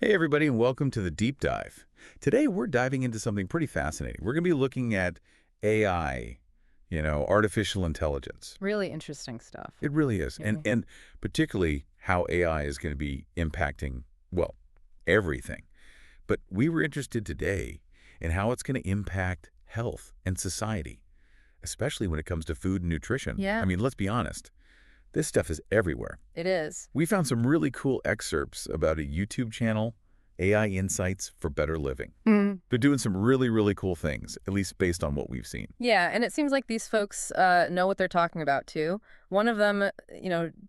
Hey, everybody, and welcome to the Deep Dive. Today, we're diving into something pretty fascinating. We're going to be looking at AI, artificial intelligence. Really interesting stuff. It really is. And, Yeah. and particularly how AI is going to be impacting, well, everything. But we were interested today in how it's going to impact health and society, especially when it comes to food and nutrition. I Yeah, mean, let's be honest, this stuff is everywhere. it is. We found some really cool excerpts about a YouTube channel, AI Insights for Better Living. Mm. They're doing some really, really cool things, at least based on what we've seen. Yeah, and it seems like these folks know what they're talking about too. One of them,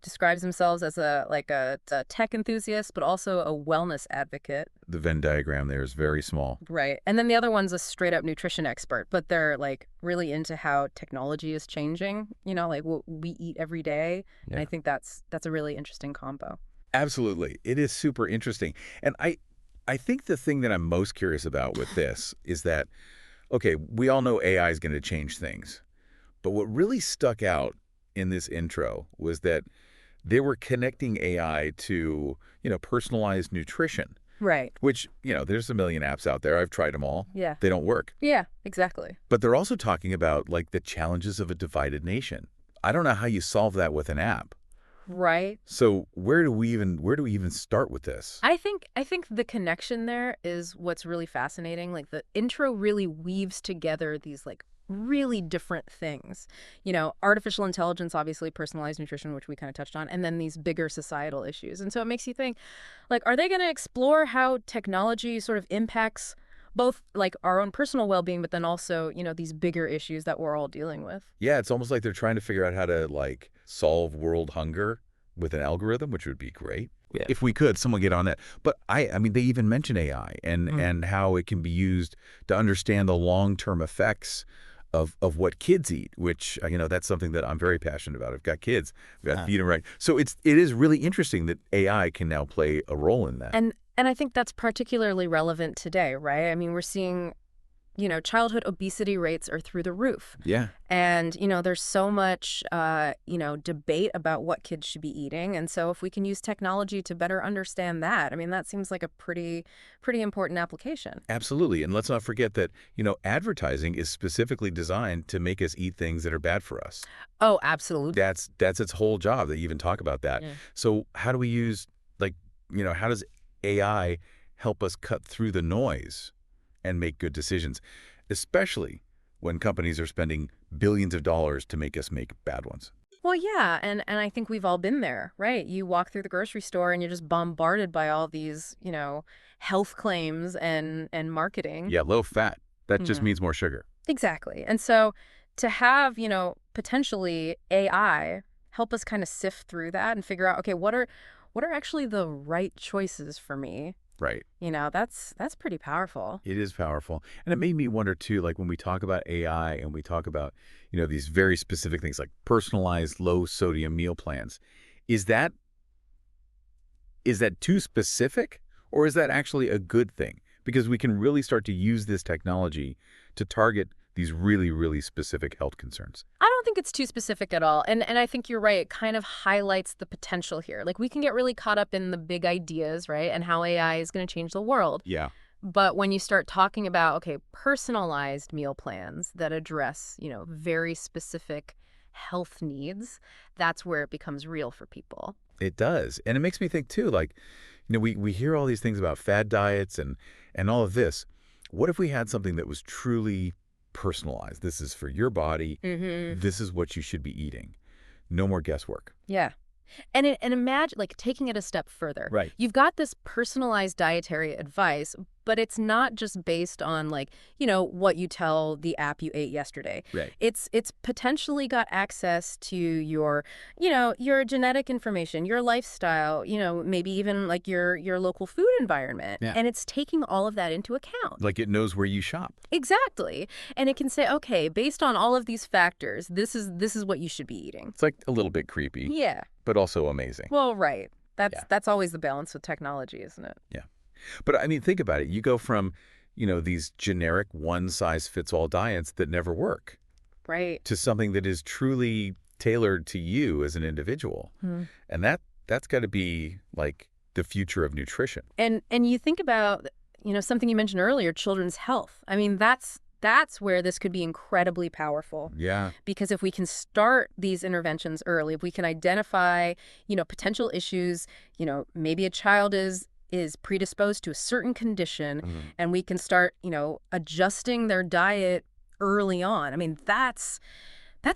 describes themselves as a tech enthusiast, but also a wellness advocate. The Venn diagram there is very small. Right. And then the other one's a straight up nutrition expert, but they're like really into how technology is changing, like what we eat every day. And Yeah. I think that's a really interesting combo. Absolutely. It is super interesting. And I think the thing that I'm most curious about with this is that, okay, we all know AI is going to change things. But what really stuck out in this intro was that they were connecting AI to, personalized nutrition. Right. Which, there's a million apps out there. I've tried them all. Yeah. They don't work. Yeah, exactly. But they're also talking about, like, the challenges of a divided nation. I don't know how you solve that with an app. Right. So where do we even start with this? I think the connection there is what's really fascinating. Like the intro really weaves together these like really different things. Artificial intelligence, obviously personalized nutrition, which we kind of touched on, and then these bigger societal issues. And so it makes you think, like, are they going to explore how technology sort of impacts both like our own personal well-being, but then also, these bigger issues that we're all dealing with? Yeah, it's almost like they're trying to figure out how to, like, solve world hunger with an algorithm, which would be great. Yeah. If we could, someone get on that. But I mean, they even mention AI and how it can be used to understand the long-term effects of what kids eat, which, that's something that I'm very passionate about. I've got kids. I've got to feed them right. So it is really interesting that AI can now play a role in that. And I think that's particularly relevant today, right? I mean, we're seeing, childhood obesity rates are through the roof. Yeah. And, there's so much, debate about what kids should be eating. And so if we can use technology to better understand that, I mean, that seems like a pretty important application. Absolutely. And let's not forget that, advertising is specifically designed to make us eat things that are bad for us. Oh, absolutely. That's its whole job. They even talk about that. Yeah. So how do we use, like, how does AI help us cut through the noise and make good decisions, especially when companies are spending billions of dollars to make us make bad ones? Well, yeah, and I think we've all been there, right? You walk through the grocery store and you're just bombarded by all these, health claims and marketing. Yeah, low fat. That just Yeah. means more sugar. Exactly. And so to have, potentially AI help us kind of sift through that and figure out, okay, what are actually the right choices for me? Right. That's pretty powerful. It is powerful. And it made me wonder, too, like when we talk about AI and we talk about, these very specific things like personalized low-sodium meal plans, is that too specific, or is that actually a good thing? Because we can really start to use this technology to target these really, really specific health concerns. I don't think it's too specific at all. And I think you're right. It kind of highlights the potential here. Like we can get really caught up in the big ideas, right? And how AI is going to change the world. Yeah. But when you start talking about, okay, personalized meal plans that address, very specific health needs, that's where it becomes real for people. It does. And it makes me think, too, like, we hear all these things about fad diets and all of this. What if we had something that was truly personalized? This is for your body. Mm-hmm. This is what you should be eating. No more guesswork. Yeah. And imagine, like, taking it a step further. Right. You've got this personalized dietary advice, but it's not just based on, like, what you tell the app you ate yesterday. Right. It's potentially got access to your, your genetic information, your lifestyle, maybe even like your local food environment. Yeah. And it's taking all of that into account. Like it knows where you shop. Exactly. And it can say, okay, based on all of these factors, this is what you should be eating. It's like a little bit creepy, Yeah. but also amazing. Well, right. Yeah. That's always the balance with technology, isn't it? Yeah. But I mean, think about it. You go from, these generic one-size-fits-all diets that never work Right. to something that is truly tailored to you as an individual. Hmm. And that's got to be, like, the future of nutrition. And you think about, something you mentioned earlier, children's health. I mean, that's where this could be incredibly powerful. Yeah. Because if we can start these interventions early, if we can identify, potential issues, maybe a child is predisposed to a certain condition, and we can start, adjusting their diet early on. I mean, that's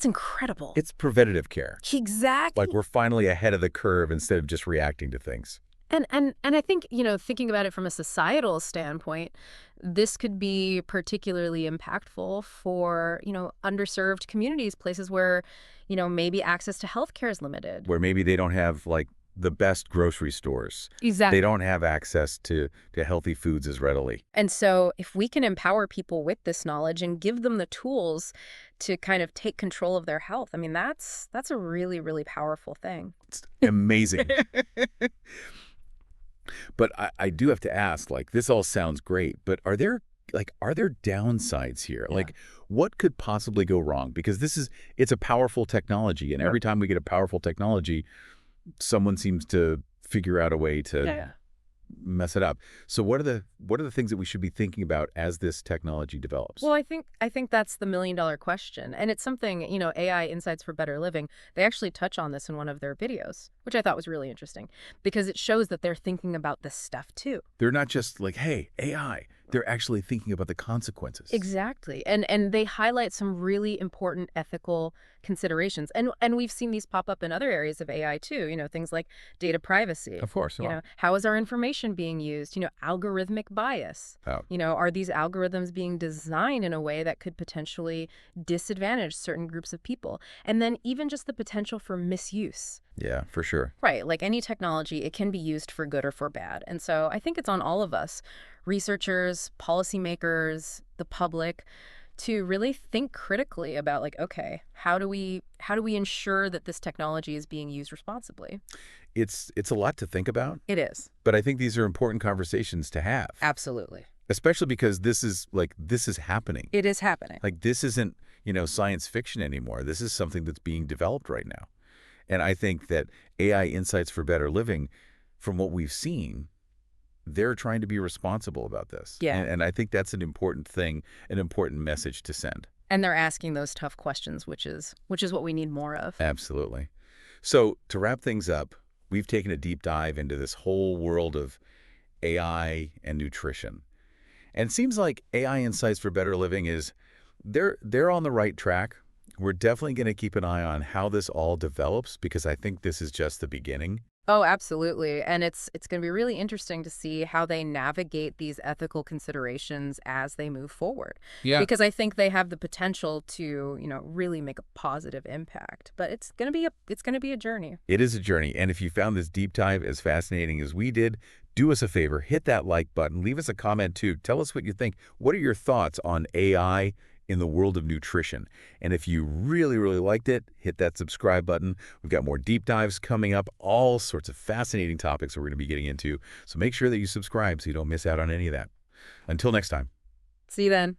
incredible. It's preventative care. Exactly. Like we're finally ahead of the curve instead of just reacting to things. And I think, thinking about it from a societal standpoint, this could be particularly impactful for, underserved communities, places where, maybe access to healthcare is limited. Where maybe they don't have like the best grocery stores. Exactly. They don't have access to healthy foods as readily. And so if we can empower people with this knowledge and give them the tools to kind of take control of their health, I mean, that's a really, really powerful thing. It's amazing. But I do have to ask, like, this all sounds great, but are there downsides here? Yeah. Like, what could possibly go wrong? Because it's a powerful technology, and every time we get a powerful technology, someone seems to figure out a way to mess it up. So what are the things that we should be thinking about as this technology develops? Well, I think that's the million-dollar question. And it's something, AI Insights for Better Living, they actually touch on this in one of their videos, which I thought was really interesting because it shows that they're thinking about this stuff too. They're not just like, hey, AI. They're actually thinking about the consequences. Exactly. And they highlight some really important ethical considerations. And we've seen these pop up in other areas of AI too, things like data privacy. Of course. How is our information being used? Algorithmic bias. Oh. Are these algorithms being designed in a way that could potentially disadvantage certain groups of people? And then even just the potential for misuse. Yeah, for sure. Right. Like any technology, it can be used for good or for bad. And so I think it's on all of us, researchers, policymakers, the public, to really think critically about like, okay, how do we ensure that this technology is being used responsibly? It's a lot to think about. It is. But I think these are important conversations to have. Absolutely. Especially because this is happening. It is happening. Like this isn't, science fiction anymore. This is something that's being developed right now. And I think that AI Insights for Better Living, from what we've seen, they're trying to be responsible about this. Yeah. And I think that's an important thing, an important message to send. And they're asking those tough questions, which is what we need more of. Absolutely. So to wrap things up, we've taken a deep dive into this whole world of AI and nutrition. And it seems like AI Insights for Better Living they're on the right track. We're definitely going to keep an eye on how this all develops because I think this is just the beginning. Oh, absolutely. And it's going to be really interesting to see how they navigate these ethical considerations as they move forward. Yeah. Because I think they have the potential to, really make a positive impact. But it's going to be a journey. It is a journey. And if you found this deep dive as fascinating as we did, do us a favor, hit that like button, leave us a comment too. Tell us what you think. What are your thoughts on AI in the world of nutrition? And if you really, really liked it, hit that subscribe button. We've got more deep dives coming up, all sorts of fascinating topics that we're going to be getting into. So make sure that you subscribe so you don't miss out on any of that. Until next time. See you then.